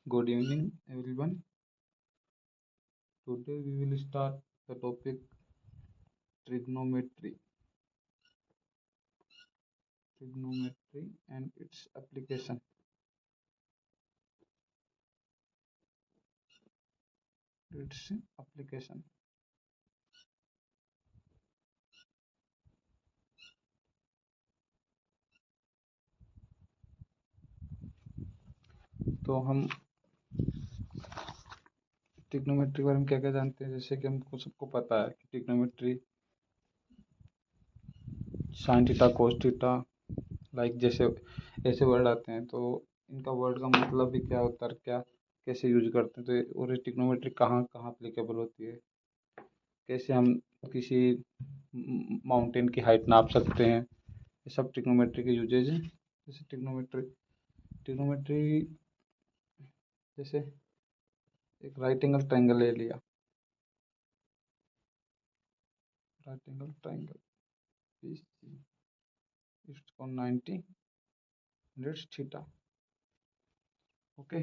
Good evening, everyone. Today we will start the topic trigonometry, trigonometry and its application. Its application. तो हम trigonometry के बारे में क्या क्या जानते हैं, जैसे कि हमको सबको पता है कि trigonometry sign theta cos theta like जैसे ऐसे वर्ड आते हैं, तो इनका वर्ड का मतलब भी क्या होता है, क्या कैसे यूज करते हैं, तो और ट्रिग्नोमेट्री कहाँ कहाँ अप्लीकेबल होती है, कैसे हम किसी माउंटेन की हाइट नाप सकते हैं, ये सब ट्रिग्नोमेट्री के यूजेज हैं। जैसे ट्रिग्नोमेट्री ट्रिग्नोमेट्री जैसे एक राइट एंगल ट्रायंगल ले लिया, राइट एंगल ट्रायंगल इसको 90 मिनट्स थीटा। ओके,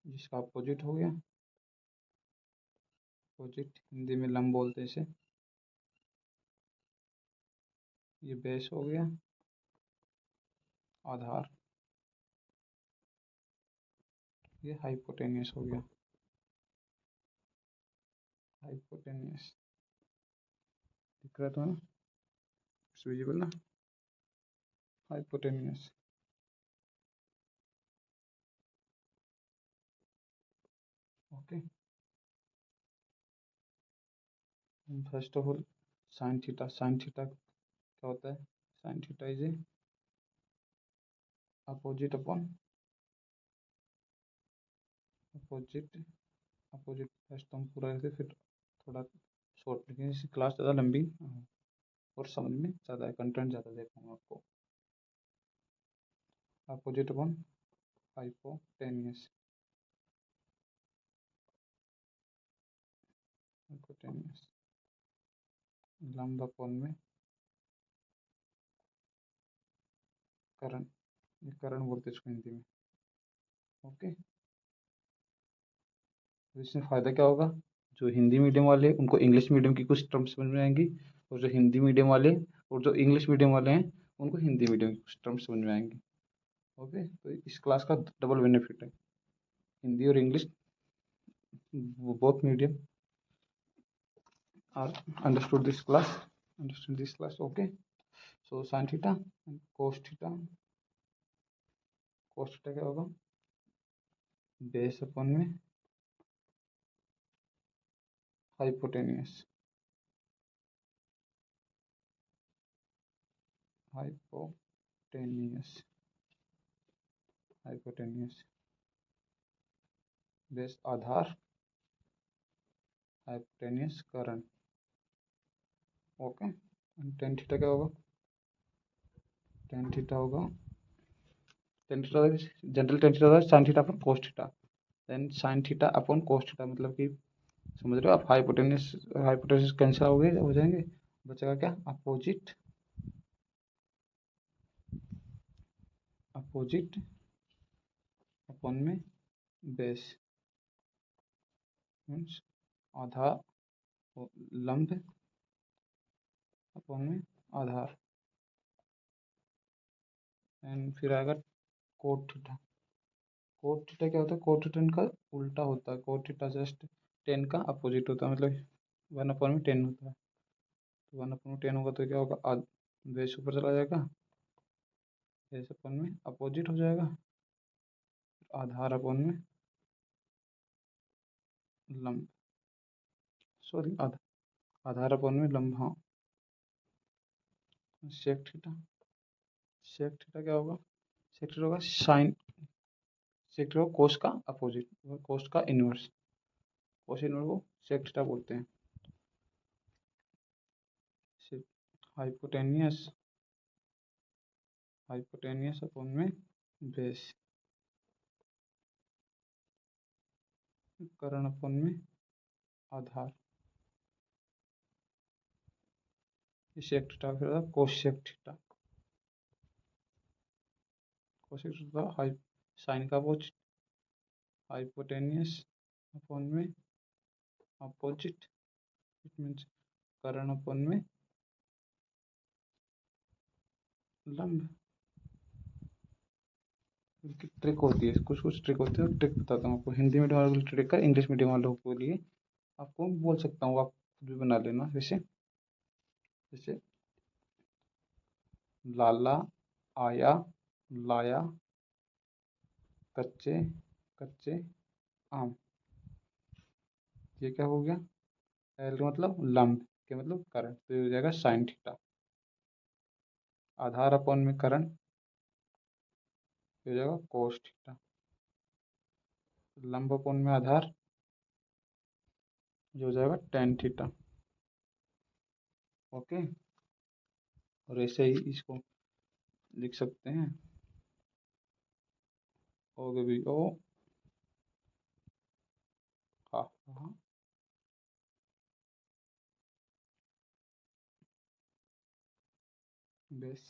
जिसका अपोजिट हो गया, अपोजिट हिंदी में लंब बोलते हैं इसे। ये बेस हो गया, आधार, ये हाइपोटेनियस हो गया, हाइपोटेनियस। दिख रहा था ना, विजिबल ना, hypotenuse. Okay, first of all sine theta, sine theta क्या होता है, sine theta is a opposite upon opposite, opposite first तो हम पूरा करते फिर थोड़ा शॉर्ट लिखेंगे, इसकी क्लास ज़्यादा लंबी और समझ में ज़्यादा है, कंटेंट ज़्यादा देखाऊंगा आपको। अपोजिट अपॉन हाइपोटेनियस, हाइपोटेनियस लंब अपॉन में करण, ये करण बोलते हैं इसको हिंदी में। ओके, तो इसमें फ़ायदा क्या होगा, जो हिंदी मीडियम वाले उनको इंग्लिश मीडियम की कुछ टर्म्स समझ में आएंगी, और जो हिंदी मीडियम वाले और जो इंग्लिश मीडियम वाले हैं उनको हिंदी मीडियम की कुछ टर्म्स समझ में आएंगी। ओके, तो इस क्लास का डबल बेनिफिट है, हिंदी और English both medium are understood this class, understood this class. Okay, so sine theta cos theta, cos theta क्या होगा, बेस अपॉन में हाइपोटेनियस, हाइपोटेनियस, हाइपोटेनियस बेस आधार, हाइपोटेनियस करण। ओके, टेन थीटा क्या होगा, टेन थीटा होगा, tan theta general tan theta होगा sine theta upon cos theta, then sine theta upon cos theta, मतलब कि समझ रहे हो आप, हाइपोटेनियस हाइपोटेनियस कैंसिल हो जाएंगे, बचेगा क्या, अपोजिट, अपोजिट अपॉन में बेस, मीन्स आधार, लंब अपॉन में आधार, एंड फिर आएगा कोट थीटा। कोट थीटा क्या होता है, कोट थीटा का उल्टा होता है, कोट थीटा जस्ट टेन का अपोजिट होता है, मतलब 1 अपॉन में 10 होता है, तो 1 अपॉन में 10 होगा तो क्या होगा, बेस ऊपर चला जाएगा, बेस अपॉन में अपोजिट हो जाएगा, आधार अपॉन में लंब, सॉरी आधार अपॉन में लंब, हाँ। सेक थीटा, सेक थीटा क्या होगा, सेक थीटा होगा साइन, सेक थीटा कोस का अपोजिट, कोस का इनवर्स, कोस इनवर्स को सेक थीटा बोलते हैं। हाइपोटेनियस, हाइपोटेनियस अपॉन में बेस, करण अपॉन में आधार, सेक थीटा फिर कोस सेक थीटा, कोसेक होता है हाई साइन का अपोजिट, हाइपोटेनियस अपॉन में opposite, it means Karan upon में लंब। उनकी ट्रिक होती है, कुछ कुछ ट्रिक होती है, ट्रिक बताता हूँ आपको। हिंदी मीडियम वालों के लिए ट्रिक है, इंग्लिश मीडियम वालों के लिए आपको बोल सकता हूँ, आप खुद भी बना लेना। जैसे जैसे लाला आया लाया कच्चे कच्चे आम, ये क्या हो गया? एल का मतलब लंब, के मतलब करण, तो ये हो जाएगा साइन थीटा। आधार अपॉन में करण, ये हो जाएगा कोस थीटा। लंब अपॉन में आधार, जो हो जाएगा टेन थीटा। ओके, और ऐसे ही इसको लिख सकते हैं, ओ के भी ओ, हाँ हाँ, बेस।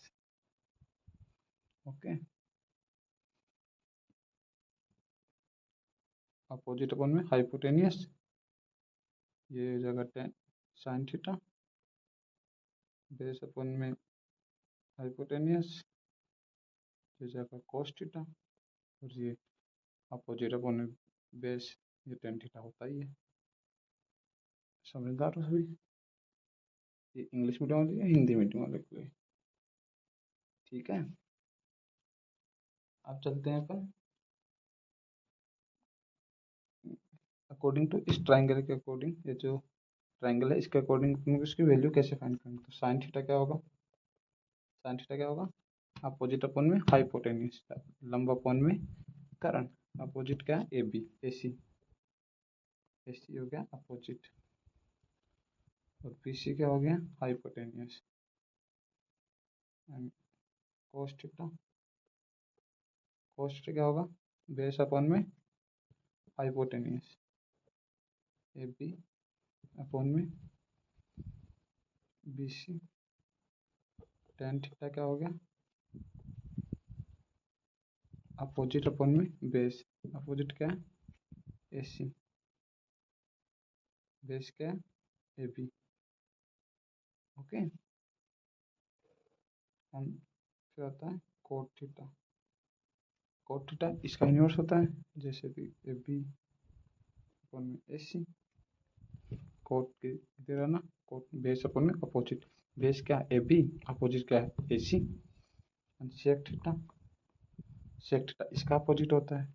ओके, अपोजिट अपन में हाइपोटेनियस, ये हो जाएगा टेन साइन थीटा। बेस अपन में हाइपोटेनियस, ये हो जाएगा कोस थीटा। और ये अपोजिट अपन में बेस, ये टेन थीटा होता ही है। समझदार हो सभी? ये इंग्लिश मीडियम वाले या हिंदी मीडियम वाले के लिए? ठीक है, अब चलते हैं अपन अकॉर्डिंग टू इस ट्राइंगल के अकॉर्डिंग, ये जो ट्राइंगल है इसके अकॉर्डिंग इसकी वैल्यू कैसे फाइंड करेंगे। तो साइन थीटा क्या होगा? साइन थीटा क्या होगा? अपोजिट अपन में हाइपोटेन्यूज, लंब अपन में करण, अपोजिट क्या है? ए बी, ए सी, ए सी हो गया अपोजिट, और बी सी क्या हो गया? Hypotenuse. And cos theta, cos theta क्या होगा? बेस अपन में हाइपोटेन्यूज, ए बी अपन में बी सी। टेन थीटा क्या हो गया? अपोजिट अपन में बेस, अपोजिट क्या है? ए सी, बेस क्या है? A B. ओके, हम फिर आता है कोट थीटा। कोट थीटा इसका इन्वर्स होता है, जैसे कि ए बी अपन में ए सी, कोट के इधर है ना, कोट बेस अपन में अपोजिट, बेस क्या? ए बी, अपोजिट क्या है? A C. Sec theta, sec theta इसका अपोजिट होता है,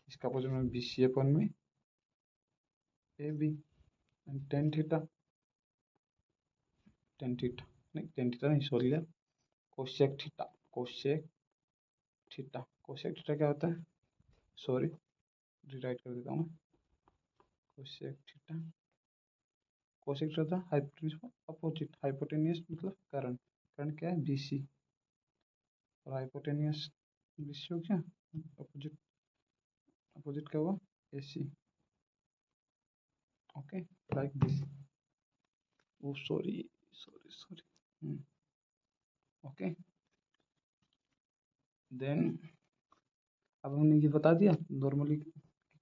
इसका अपोजिट में बी सी अपन में A B. Tan theta, tan theta नहीं, टेन थीटा नहीं, सॉरी यार, cosec theta, cosec theta, cosec theta क्या होता है? सॉरी, रिराइट कर देता हूँ मैं। कोसेक थीटा, कोसेक थीटा था हाइपोटेन्यूज अपोजिट, हाइपोटेन्यूज मतलब करण, करण क्या है? बी सी, और हाइपोटेन्यूस बी सी हो गया, अपोजिट, अपोजिट क्या हुआ? A C. Okay, like this. Oh sorry, sorry sorry. Okay, then अब हमने ये बता दिया नॉर्मली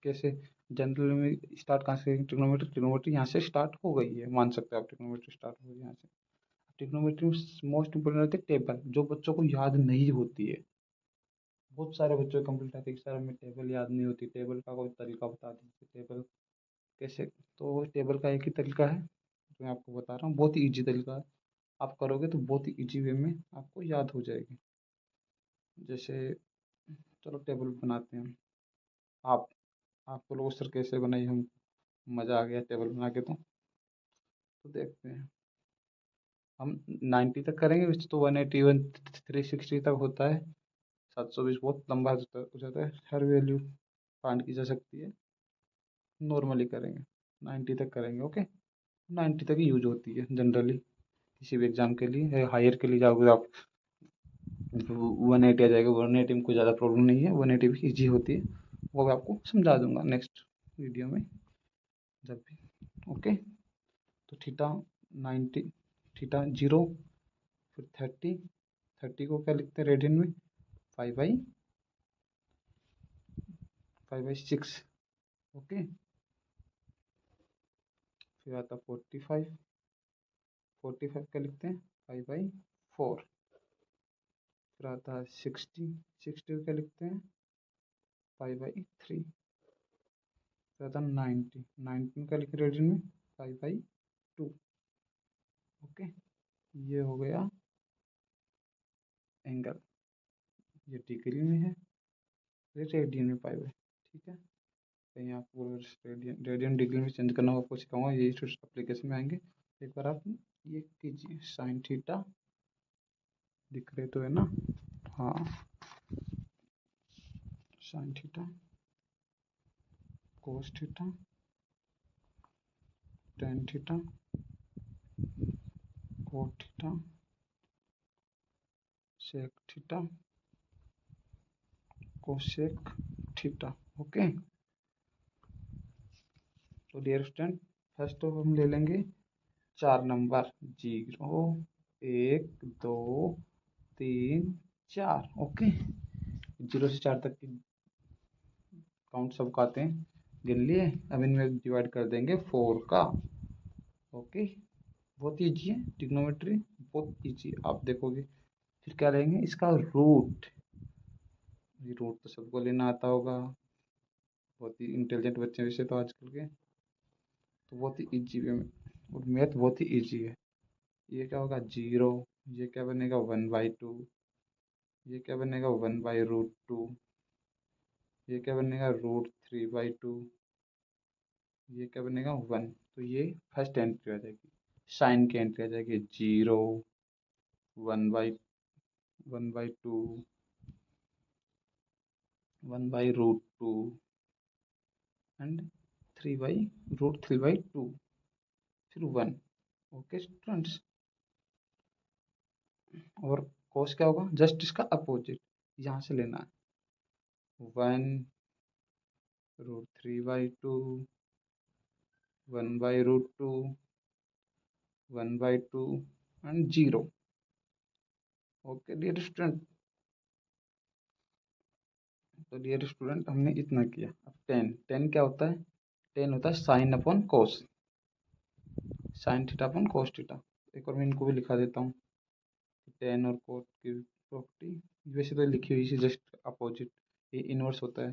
कैसे जनरल में स्टार्ट कहाँ से, ट्रिग्नोमेट्री, ट्रिग्नोमेट्री यहाँ से स्टार्ट हो गई है, मान सकते हो आप, ट्रिग्नोमेट्री स्टार्ट हो गई यहाँ से। ट्रिग्नोमेट्री में मोस्ट इंपोर्टेंट रहती है टेबल, जो बच्चों को याद नहीं होती है। बहुत सारे बच्चों को कंप्लीट आती है सर हमें टेबल याद नहीं होती, टेबल का कोई तरीका बता दीजिए, टेबल कैसे। तो टेबल का एक ही तरीका है जो मैं आपको बता रहा हूँ, बहुत ही ईजी तरीका है, आप करोगे तो बहुत ही ईजी वे में आपको याद हो जाएगी। जैसे चलो टेबल बनाते हैं, आप आपको लोग सर कैसे बनाई, हम मज़ा आ गया टेबल बना के, तो देखते हैं। हम 90 तक करेंगे, वैसे तो 180 360 तक होता है, 720 बहुत लंबा हो जाता है, हर वैल्यू फाइंड की जा सकती है। नॉर्मली करेंगे, 90 तक करेंगे। ओके, 90 तक ही यूज होती है जनरली, किसी भी एग्जाम के लिए, हायर के लिए जाओगे आप 180 आ जाएगा, 180 में कोई ज़्यादा प्रॉब्लम नहीं है, 180 भी ईजी होती है, वो मैं आपको समझा दूंगा नेक्स्ट वीडियो में जब भी। ओके, तो थीटा 90, थीटा 0, फिर 30, 30 को क्या लिखते हैं रेडियन में? 5/6। ओके, फिर आता 45। 45 क्या लिखते हैं, 5/4। फिर आता है 60। 60 क्या लिखते हैं, 5/3। फिर आता है 90। 19 का लिखे रेडियन में, 5/2। ओके, ये हो गया एंगल। ये डिग्री में है, ये रेडियन में पाई बाई। ठीक है, कहीं आपको रेडियन रेडियन डिग्री में चेंज करना हो आपको सिखाऊंगा, ये एप्लीकेशन में आएंगे। एक बार आप ये कीजिए, साइन थीटा दिख रहे तो है ना, हाँ, sine theta, cos theta, tan theta, cot theta, sec theta, cosec theta. Okay, तो डियर स्टूडेंट, फर्स्ट तो हम ले लेंगे 4 नंबर, 0, 1, 2, 3, 4। ओके, 0 से 4 तक की काउंट सबको आते हैं, गिन लिए। अब इनमें डिवाइड कर देंगे 4 का। ओके, बहुत ईजी है ट्रिग्नोमेट्री, बहुत ईजी। आप देखोगे फिर क्या लेंगे, इसका रूट। रूट तो सबको लेना आता होगा, बहुत ही इंटेलिजेंट बच्चे वैसे तो आजकल के, तो बहुत ही ईजी वे में, और मैथ बहुत ही ईजी है। ये क्या होगा, 0। ये क्या बनेगा, 1/2। ये क्या बनेगा, 1/√2। ये क्या बनेगा, √3/2। ये क्या बनेगा, 1। तो ये फर्स्ट एंट्री आ जाएगी, साइन की एंट्री आ जाएगी, 0, 1/2, 1/√2 एंड 3/√3/2, फिर 1। ओके स्टूडेंट्स, और कोस क्या होगा, जस्ट इसका अपोजिट, यहाँ से लेना है, 1√3/2, 1/√2, 1/2 एंड 0। ओके डियर स्टूडेंट, तो डियर स्टूडेंट हमने इतना किया। अब 10 क्या होता है, 10 होता है साइन अपॉन कोस, sign theta upon cos theta. एक और मैं इनको भी लिखा देता हूँ, 10 और कोस की प्रॉपर्टी वैसे तो लिखी हुई है, जस्ट अपोजिट, ये इनवर्स होता है।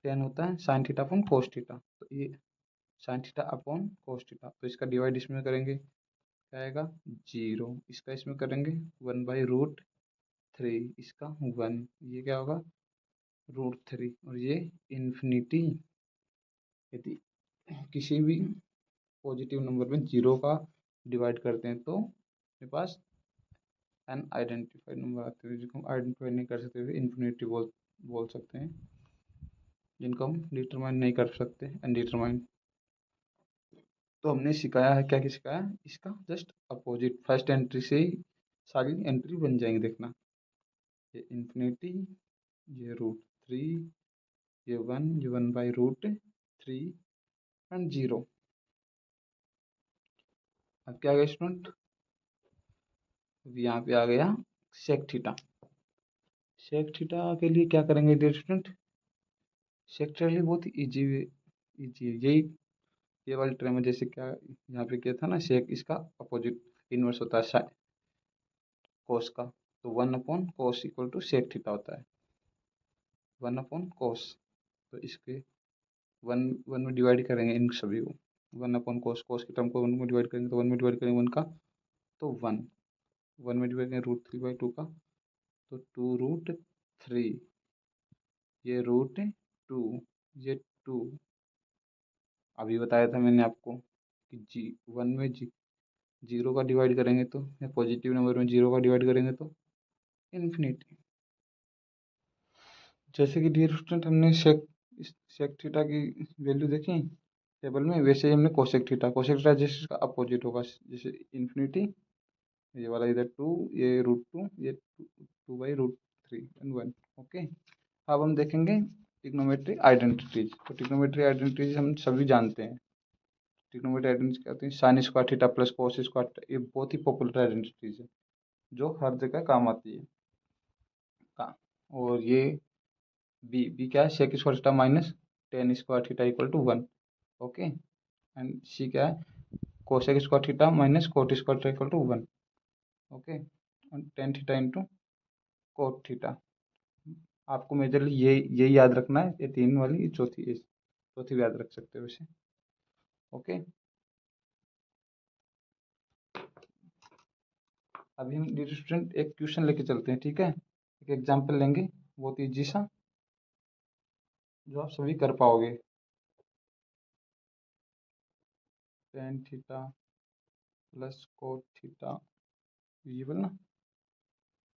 10 होता है sign theta upon cos theta, तो ये sign theta upon cos theta, तो इसका डिवाइड इसमें करेंगे, क्या आएगा, 0। इसका इसमें करेंगे 1/√3, इसका 1। ये क्या होगा, √3, और ये इन्फिनिटी। यदि किसी भी पॉजिटिव नंबर में 0 का डिवाइड करते हैं तो मेरे पास अनआइडेंटिफाइड नंबर आते हैं, जिनको हम आइडेंटिफाई नहीं कर सकते हुए इन्फिनिटी बोल सकते हैं, जिनको हम डिटरमाइन नहीं कर सकते, अनडिटरमाइंड। तो हमने सिखाया है, क्या क्या सिखाया, इसका जस्ट अपोजिट, फर्स्ट एंट्री से ही सारी एंट्री बन जाएंगे, देखना, ये इन्फिनिटी, ये √3, ये 1, ये 1/√3 एंड 0। अब क्या आ गया स्टूडेंट, यहाँ पे आ गया सेक थीटा। सेक थीटा के लिए क्या करेंगे डियर स्टूडेंट, सेक थीटा के लिए बहुत इजी इजी है, यही ये वाली ट्रेम में, जैसे क्या यहाँ पे किया था ना, सेक इसका अपोजिट इनवर्स होता है कोस का, तो 1/cos equal to sec theta होता है, 1/cos। तो इसके वन वन में डिवाइड करेंगे इन सभी को, 1/cos, कोस की टर्म को 1 में डिवाइड करेंगे तो 1 में डिवाइड करेंगे 1 का, तो 1 में डिवाइड करेंगे √3/2 का, तो 2√3, ये √2, ये 2। अभी बताया था मैंने आपको कि 1 में 0 का डिवाइड करेंगे तो, या पॉजिटिव नंबर में 0 का डिवाइड करेंगे तो इन्फिनिटी। जैसे कि डियर स्टूडेंट हमने सेक थीटा की वैल्यू देखी टेबल में, वैसे ही हमने कोसेक थीटा जैसे इसका अपोजिट होगा, जैसे इन्फिनिटी, ये वाला इधर 2, ये √2, ये 2/√3 एंड 1। ओके, अब हम देखेंगे ट्रिग्नोमेट्री आइडेंटिटीज। तो ट्रिग्नोमेट्री आइडेंटिटीज हम सभी जानते हैं, ट्रिग्नोमेट्री आइडेंटिटीज क्या होती है, sine square theta plus cos square, ये बहुत ही पॉपुलर आइडेंटिटीज है जो हर जगह काम आती है। का, और ये बी क्या है, sec square theta minus tan square theta equal to 1। Okay, and C क्या है, cosec square theta minus cot square theta equal to 1। Okay, और tan theta into cot theta. आपको मेजरली यही याद रखना है, ये तीन वाली, ये चौथी भी याद रख सकते हो इसे। ओके, अभी हम डियर स्टूडेंट एक क्वेश्चन लेके चलते हैं, ठीक है, एक एग्जांपल लेंगे बहुत इजी सा, जो आप सभी कर पाओगे। Tan theta plus cot theta visible ना,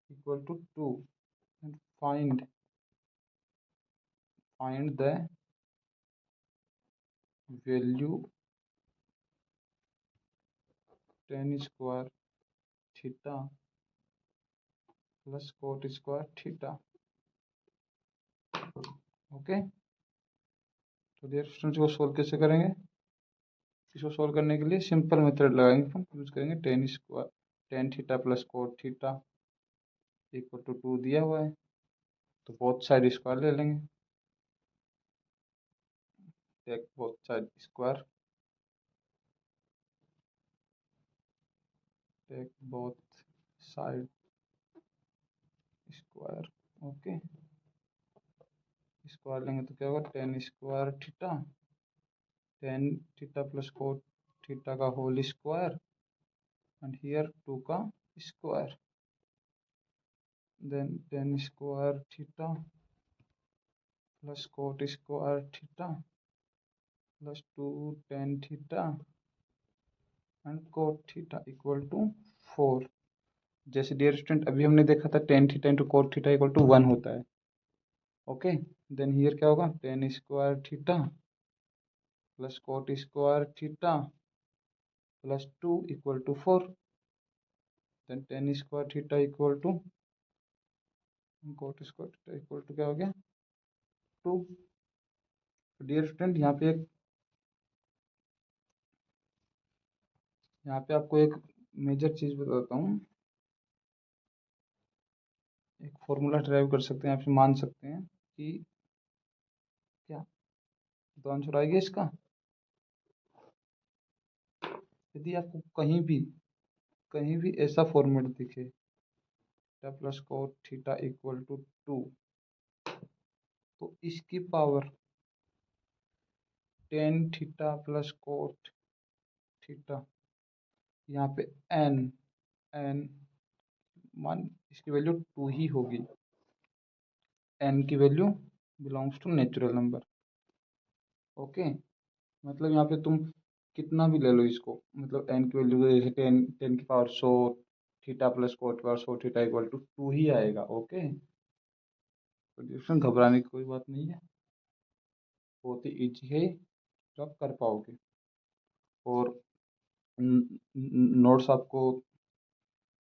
equal to 2, and find the value tan square theta plus cot square theta. Okay, तो डियर स्टूडेंट्स को सोल्व कैसे करेंगे, इसको सोल्व करने के लिए सिंपल मेथड लगाएंगे, हम यूज करेंगे tan theta plus cot theta equal to 2 दिया हुआ है, तो बोथ साइड स्क्वायर ले लेंगे। Take both side square, take both side square. Okay, square लेंगे तो क्या होगा, tan theta plus cot theta का होल स्क्वायर, एंड हियर 2 का square, then tan square theta plus cot square theta plus 2 tan theta and cot theta equal to 4। जैसे dear student अभी हमने देखा था tan theta into cot theta equal to 1 होता है। Okay, then here क्या होगा, tan square theta plus cot square theta plus 2 equal to 4, then tan square theta equal to cot square theta equal to क्या हो गया, 2। Dear student यहाँ पे आपको एक मेजर चीज बताता हूँ, एक फॉर्मूला ड्राइव कर सकते हैं, आप मान सकते हैं कि क्या, तो आंसर आएगा इसका। यदि आपको कहीं भी ऐसा फॉर्मेट दिखे, theta plus cot theta equal to 2, तो इसकी power tan theta plus cot theta, यहाँ पे एन एन मान इसकी वैल्यू 2 ही होगी, एन की value belongs to natural number. Okay, मतलब यहाँ पे तुम कितना भी ले लो इसको, मतलब एन की वैल्यू जैसे टेन टेन की power 100, theta plus cot power 100 theta equal to 2 ही आएगा। ओके, तो इसमें घबराने की कोई बात नहीं है, बहुत ही ईजी है, जो आप कर पाओगे। और नोट्स आपको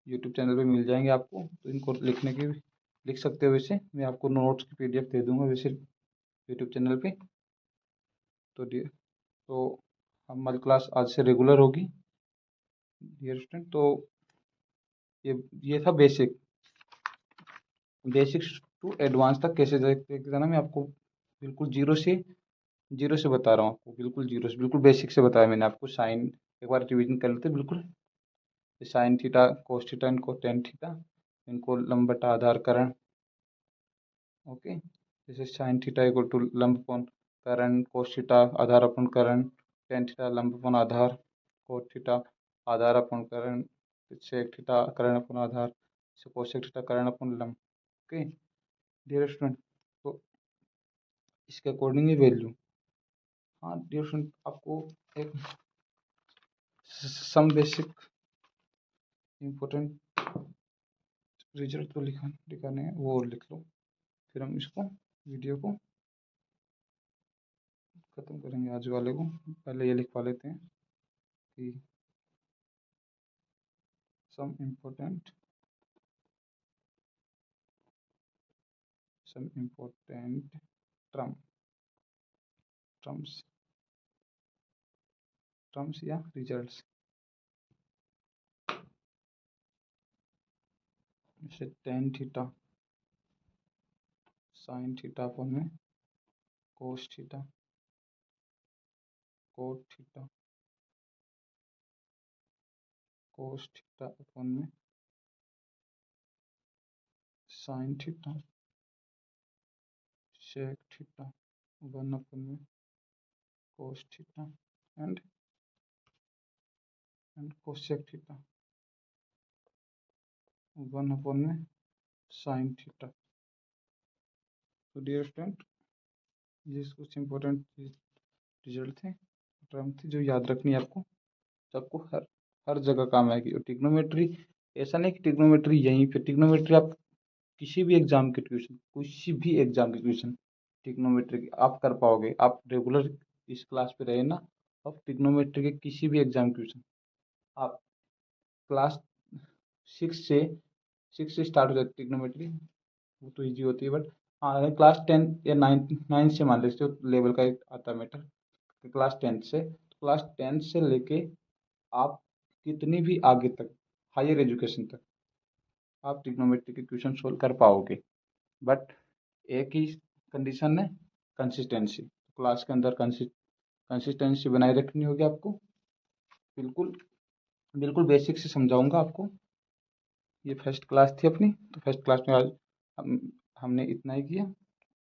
यूट्यूब चैनल पे मिल जाएंगे आपको, तो इनको लिख सकते हो। वैसे मैं आपको नोट्स की पीडीएफ दे दूंगा वैसे यूट्यूब चैनल पे। तो हमारी क्लास आज से रेगुलर होगी डियर स्टूडेंट। तो ये था बेसिक्स टू एडवांस तक कैसे जाना, मैं आपको बिल्कुल जीरो से बता रहा हूँ, आपको बिल्कुल जीरो से, बिल्कुल बेसिक से बताया मैंने आपको। साइन एक बार रिवीजन कर लेते बिल्कुल, साइन थीटा कोस थीटा इनको टेन थीटा, इनको लंब बटा आधार करण। ओके, जैसे साइन थीटा इक्वल टू लंब अपॉन करण, कोस थीटा आधार अपॉन करण, टेन थीटा लंब अपॉन आधार, कोस थीटा आधार अपॉन करण, सेक थीटा करण अपॉन आधार, कोसेक थीटा करण अपॉन लंब। ओके डियर स्टूडेंट, तो इसके अकॉर्डिंग ही वैल्यू। हाँ डियर स्टूडेंट, आपको एक सम बेसिक इम्पोर्टेंट रिजल्ट तो लिखाने हैं, वो लिख लो, फिर हम इसको वीडियो को ख़त्म करेंगे आज वाले को। पहले ये लिखवा लेते हैं कि सम इम्पोर्टेंट टर्म्स या रिजल्ट्स, जैसे tan theta sine theta upon में cos theta, cot theta, cos theta upon में sine theta, sec theta, 1 upon में cos theta and cosec theta, 1 upon में साइन थीटा। तो डियर स्टूडेंट, ये कुछ important result थे, टर्म थी जो याद रखनी है आपको, सबको हर हर जगह काम आएगी। और ट्रिग्नोमेट्री ऐसा नहीं कि ट्रिग्नोमेट्री यहीं पे, ट्रिग्नोमेट्री आप किसी भी एग्जाम की ट्यूशन, किसी भी एग्जाम की ट्यूशन ट्रिग्नोमेट्री की आप कर पाओगे। आप रेगुलर इस क्लास पे रहे ना, अब ट्रिग्नोमेट्री के किसी भी एग्जाम की ट्यूशन आप क्लास 6 से स्टार्ट हो जाती है ट्रिग्नोमेट्री, वो तो इजी होती है। बट हाँ, अगर क्लास 10 या 9 से मान लेते हो लेवल का एक आता है मैटर, क्लास 10 से, तो क्लास 10 से लेके आप कितनी भी आगे तक हायर एजुकेशन तक आप ट्रिग्नोमेट्री के क्वेश्चन सोल्व कर पाओगे। बट एक ही कंडीशन है, कंसिस्टेंसी। क्लास के अंदर कंसिस्टेंसी बनाए रखनी होगी आपको। बिल्कुल बिल्कुल बेसिक से समझाऊंगा आपको। ये फर्स्ट क्लास थी अपनी, तो फर्स्ट क्लास में आज हमने इतना ही किया।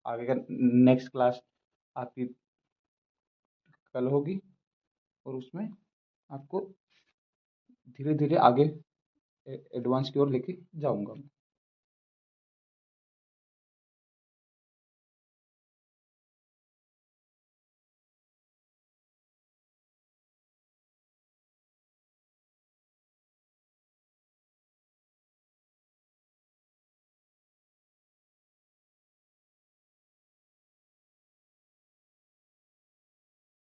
आगे का नेक्स्ट क्लास आपकी कल होगी, और उसमें आपको धीरे धीरे आगे एडवांस की ओर लेके जाऊंगा।